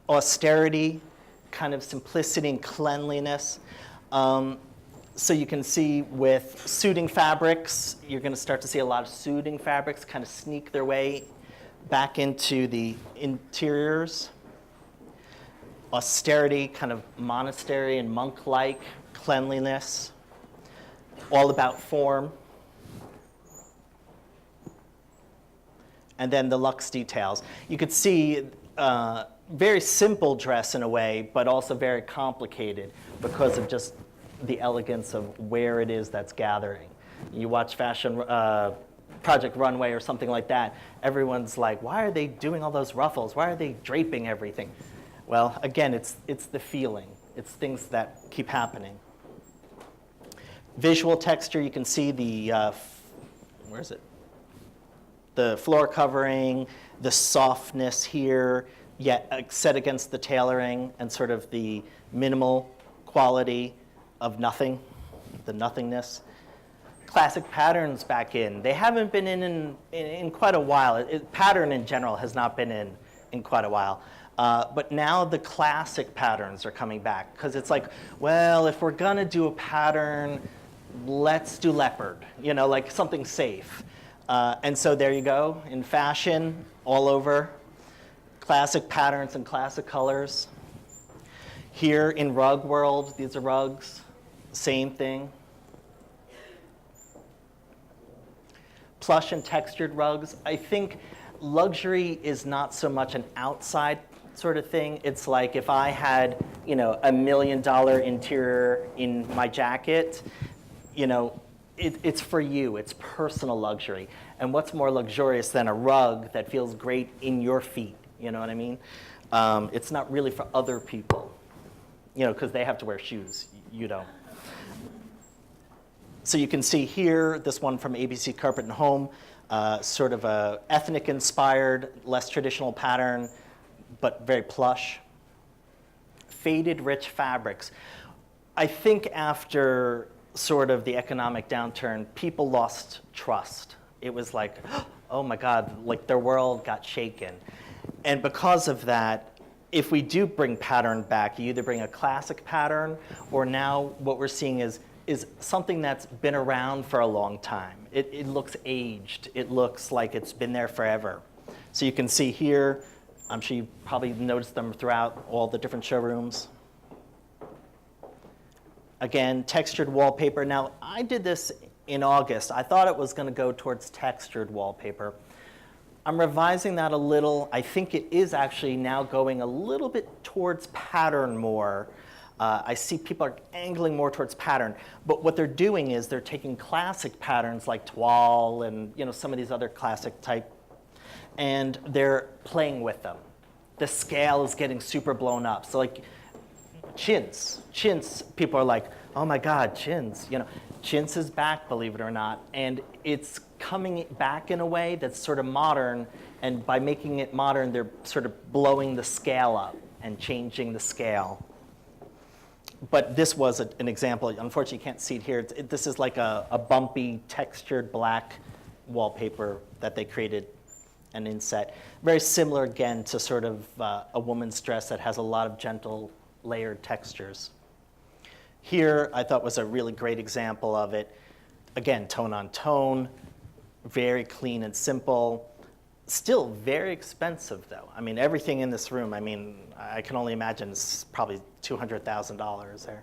austerity, kind of simplicity and cleanliness. So you can see with suiting fabrics, you're going to start to see a lot of suiting fabrics kind of sneak their way back into the interiors. Austerity, kind of monastery and monk-like cleanliness, all about form. And then the luxe details. You could see very simple dress in a way, but also very complicated because of just the elegance of where it is that's gathering. You watch Fashion Project Runway or something like that, everyone's like, why are they doing all those ruffles? Why are they draping everything? Well, again, it's the feeling. It's things that keep happening. Visual texture, you can see the, where is it? The floor covering, the softness here, yet set against the tailoring and sort of the minimal quality of nothing, the nothingness. Classic patterns back in. They haven't been in quite a while. Pattern in general has not been in quite a while. But now the classic patterns are coming back because it's like, well, if we're gonna do a pattern, let's do leopard, you know, like something safe. And so there you go, in fashion, all over, classic patterns and classic colors. Here in rug world, these are rugs, same thing. Plush and textured rugs. I think luxury is not so much an outside sort of thing. It's like if I had, you know, $1 million interior in my jacket, you know, it's for you, it's personal luxury. And what's more luxurious than a rug that feels great in your feet, you know what I mean? It's not really for other people, you know, because they have to wear shoes, you don't. So you can see here, this one from A&DC Carpet and Home, sort of a ethnic inspired, less traditional pattern, but very plush. Faded rich fabrics. I think after sort of the economic downturn, people lost trust. It was like, oh my God, like their world got shaken. And because of that, if we do bring pattern back, you either bring a classic pattern, or now what we're seeing is something that's been around for a long time. It looks aged. It looks like it's been there forever. So you can see here, I'm sure you probably noticed them throughout all the different showrooms. Again, textured wallpaper. Now, I did this in August. I thought it was going to go towards textured wallpaper. I'm revising that a little. I think it is actually now going a little bit towards pattern more. I see people are angling more towards pattern. But what they're doing is they're taking classic patterns like toile and, you know, some of these other classic type, and they're playing with them. The scale is getting super blown up. So like, chintz, people are like, oh my God, chintz, you know. Chintz is back, believe it or not, and it's coming back in a way that's sort of modern, and by making it modern, they're sort of blowing the scale up and changing the scale. But this was an example. Unfortunately, you can't see it here. This is like a bumpy, textured black wallpaper that they created and inset. Very similar, again, to sort of a woman's dress that has a lot of gentle, layered textures. Here, I thought was a really great example of it. Again, tone on tone, very clean and simple. Still very expensive, though. I mean, everything in this room, I mean, I can only imagine it's probably $200,000 there.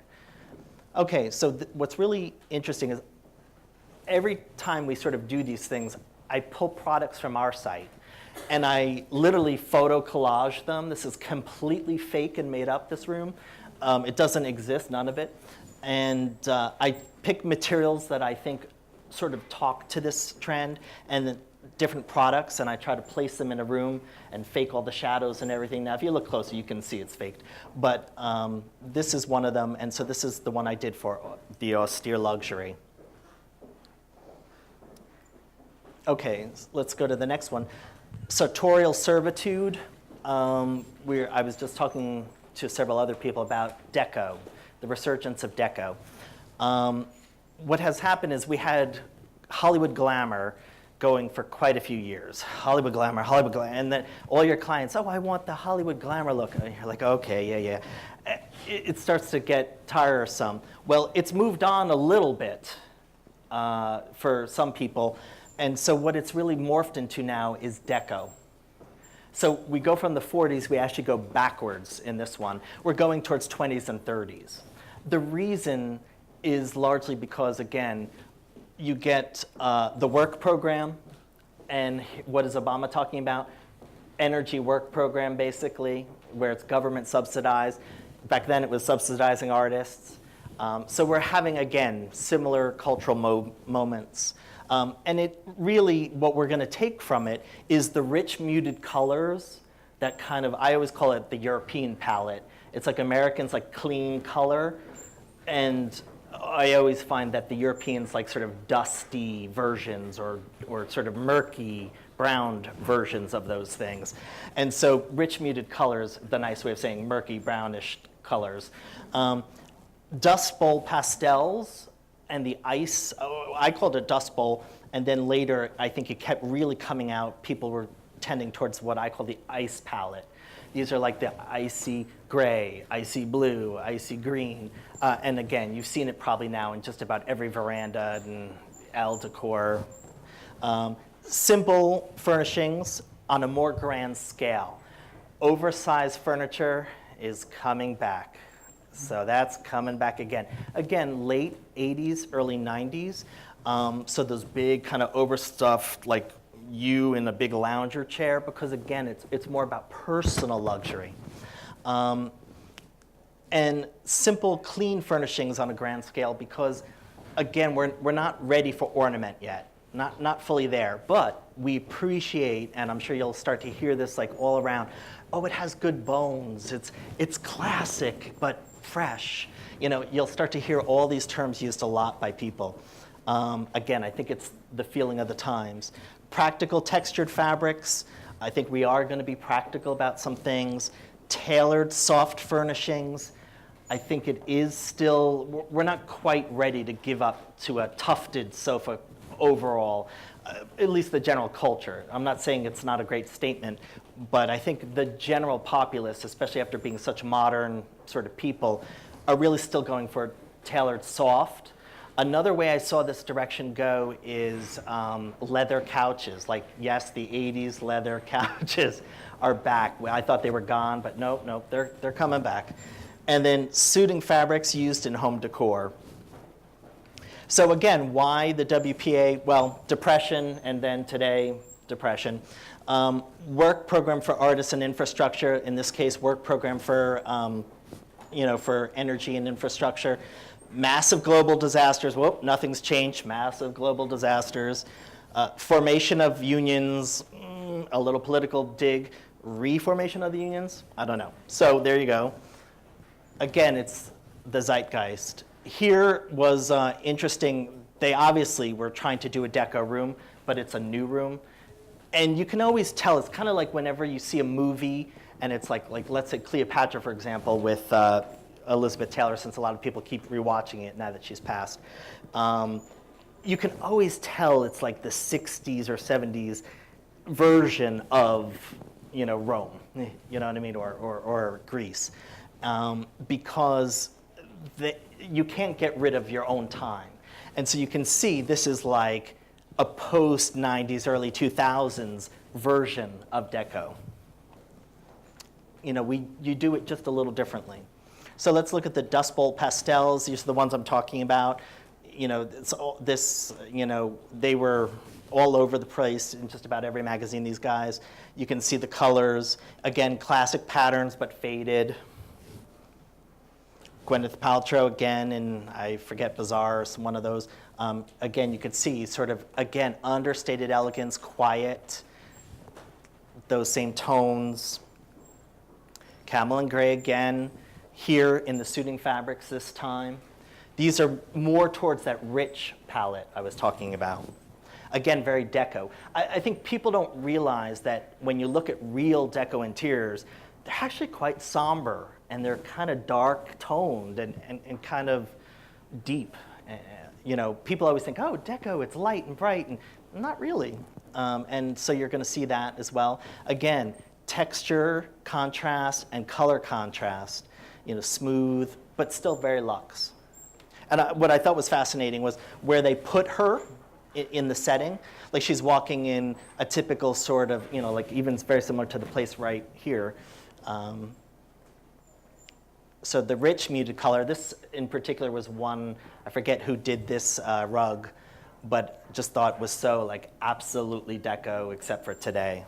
Okay, so what's really interesting is every time we sort of do these things, I pull products from our site, and I literally photo collage them. This is completely fake and made up, this room. It doesn't exist, none of it. And I pick materials that I think sort of talk to this trend, and then different products, and I try to place them in a room and fake all the shadows and everything. Now, if you look closer, you can see it's faked. But this is one of them, and so this is the one I did for the austere luxury. Okay, let's go to the next one. Sartorial servitude. I was just talking to several other people about Deco, the resurgence of Deco. What has happened is we had Hollywood glamour going for quite a few years. Hollywood glamour, and then all your clients, oh, I want the Hollywood glamour look. And you're like, okay, yeah. It starts to get tiresome. Well, it's moved on a little bit for some people, and so what it's really morphed into now is Deco. So we go from the 40s, we actually go backwards in this one. We're going towards 20s and 30s. The reason is largely because, again, you get the work program, and what is Obama talking about? Energy work program, basically, where it's government subsidized. Back then it was subsidizing artists. So we're having, again, similar cultural moments. And it really, what we're going to take from it is the rich muted colors that kind of, I always call it the European palette. It's like Americans like clean color, and I always find that the Europeans like sort of dusty versions or sort of murky, browned versions of those things. And so rich muted colors, the nice way of saying murky, brownish colors. Dust bowl pastels and the ice, I called it dust bowl, and then later I think it kept really coming out. People were tending towards what I call the ice palette. These are like the icy gray, icy blue, icy green. And again, you've seen it probably now in just about every veranda and Decor. Simple furnishings on a more grand scale. Oversized furniture is coming back. So that's coming back again. Again, late 80s, early 90s. So those big kind of overstuffed, like you in a big lounger chair, because again, it's more about personal luxury. And simple, clean furnishings on a grand scale, because again, we're not ready for ornament yet. Not fully there, but we appreciate, and I'm sure you'll start to hear this like all around, oh, it has good bones, it's classic, but fresh. You know, you'll start to hear all these terms used a lot by people. Again, I think it's the feeling of the times. Practical textured fabrics, I think we are going to be practical about some things. Tailored soft furnishings, I think it is still, we're not quite ready to give up to a tufted sofa overall, at least the general culture. I'm not saying it's not a great statement, but I think the general populace, especially after being such modern sort of people, are really still going for tailored soft. Another way I saw this direction go is leather couches. Like, yes, the 80s leather couches are back. I thought they were gone, but no, they're coming back. And then suiting fabrics used in home decor. So again, why the WPA? Well, depression, and then today, depression. Work program for artists and infrastructure. In this case, work program for, for energy and infrastructure. Massive global disasters. Whoop, nothing's changed. Massive global disasters. Formation of unions. A little political dig. Reformation of the unions. I don't know. So there you go. Again, it's the zeitgeist. Here was interesting. They obviously were trying to do a Deco room, but it's a new room. And you can always tell, it's kind of like whenever you see a movie, and it's like let's say Cleopatra, for example, with Elizabeth Taylor, since a lot of people keep rewatching it now that she's passed. You can always tell it's like the 60s or 70s version of, Rome, you know what I mean, or Greece. Because you can't get rid of your own time. And so you can see this is like a post-90s, early 2000s version of Deco. You do it just a little differently. So let's look at the Dust Bowl pastels. These are the ones I'm talking about. They were all over the place in just about every magazine, these guys. You can see the colors. Again, classic patterns, but faded. Gwyneth Paltrow again, and I forget Bazaar, one of those. Again, you could see sort of, again, understated elegance, quiet, those same tones. Camel and gray again, here in the suiting fabrics this time. These are more towards that rich palette I was talking about. Again, very Deco. I think people don't realize that when you look at real Deco interiors, they're actually quite somber, and they're kind of dark toned and kind of deep. People always think, oh, Deco, it's light and bright, and Not really. And so you're going to see that as well. Again, texture, contrast, and color contrast. Smooth, but still very luxe. And what I thought was fascinating was where they put her in the setting. Like she's walking in a typical sort of, like even very similar to the place right here. So the rich muted color, this in particular was one, I forget who did this rug, but just thought was so like absolutely deco except for today.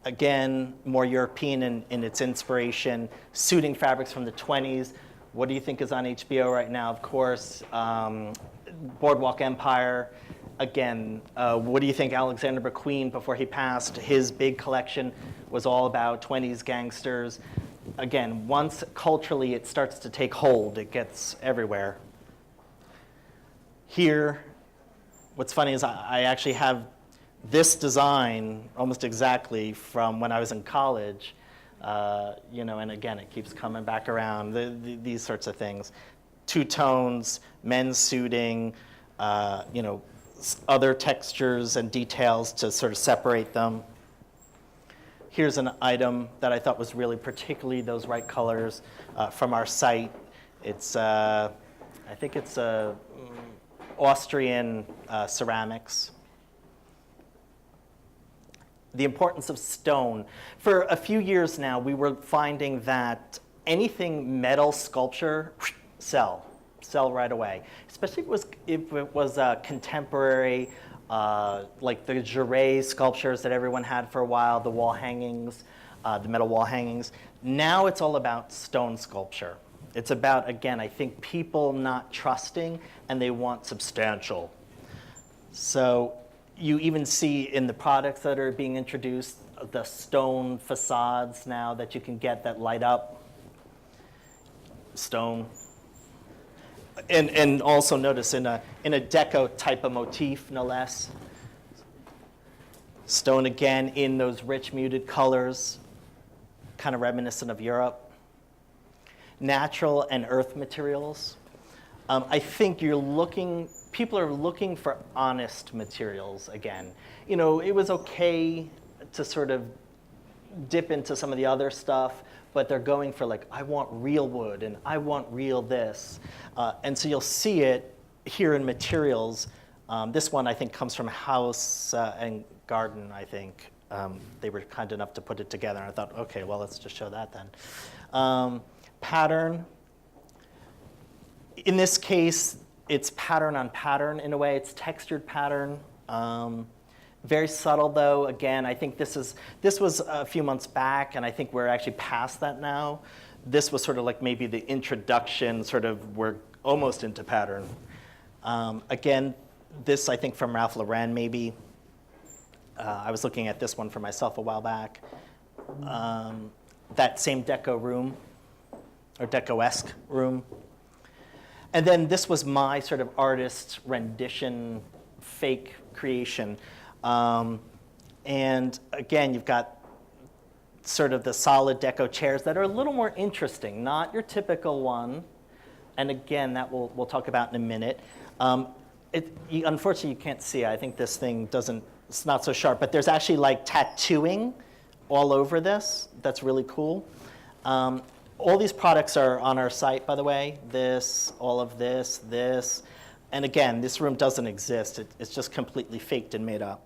Again, more European in its inspiration, suiting fabrics from the 20s. What do you think is on HBO right now? Of course, Boardwalk Empire. Again, what do you think Alexander McQueen, before he passed, his big collection was all about 20s gangsters. Again, once culturally it starts to take hold, it gets everywhere. Here, what's funny is I actually have this design almost exactly from when I was in college, and again, it keeps coming back around, these sorts of things. Two tones, men's suiting, other textures and details to sort of separate them. Here's an item that I thought was really particularly those right colors from our site. It's, I think it's Austrian ceramics. The importance of stone. For a few years now, we were finding that anything metal sculpture, sell right away. Especially if it was contemporary, like the Jouret sculptures that everyone had for a while, the wall hangings, the metal wall hangings. Now it's all about stone sculpture. It's about, again, I think people not trusting and they want substantial. So you even see in the products that are being introduced, the stone facades now that you can get that light up. Stone. And also notice in a Deco type of motif, no less. Stone again in those rich muted colors, kind of reminiscent of Europe. Natural and earth materials. I think people are looking for honest materials again. It was okay to sort of dip into some of the other stuff, but they're going for like, I want real wood and I want real this. And so you'll see it here in materials. This one I think comes from House and Garden, I think. They were kind enough to put it together. And I thought, okay, well, let's just show that then. Pattern. In this case, it's pattern on pattern in a way. It's textured pattern. Very subtle though. Again, I think this was a few months back, and I think we're actually past that now. This was sort of like maybe the introduction, sort of we're almost into pattern. Again, this I think from Ralph Lauren maybe. I was looking at this one for myself a while back. That same Deco room, or Deco-esque room. And then this was my sort of artist rendition, fake creation. And again, you've got sort of the solid Deco chairs that are a little more interesting, not your typical one. And again, that we'll talk about in a minute. Unfortunately, you can't see. I think this thing it's not so sharp, but there's actually like tattooing all over this. That's really cool. All these products are on our site, by the way. All of this. And again, this room doesn't exist. It's just completely faked and made up.